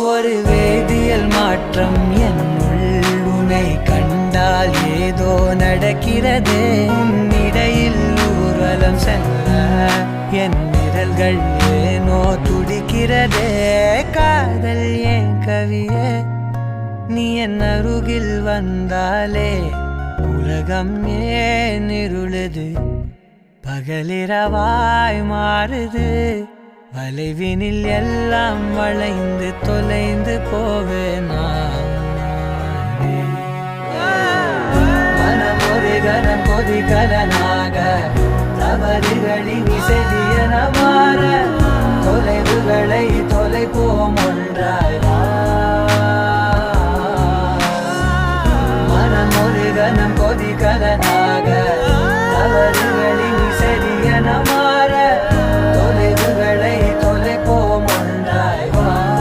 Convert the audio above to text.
ஒரு வேதியியல் மாற்றம் என்னுள் உன்னை கண்டால் ஏதோ நடக்கிறது. இடையில் ஊர்வலம் செல்ல என் விரல்கள் ஏனோ துடிக்கிறதே. காதல் ஏன் கவியே, நீ என் அருகில் வந்தாலே உலகம் ஏன் இருளுது, பகலிரவாய் மாறுது. வளைவினில் எல்லாம் வளைந்து தொலைந்து போவேனா. மனம் ஒரு கணம் கொதிகலனாக தவறுகளின் இசையன மாற தொலைவுகளை தொலைப்போம் ஒன்றாய்.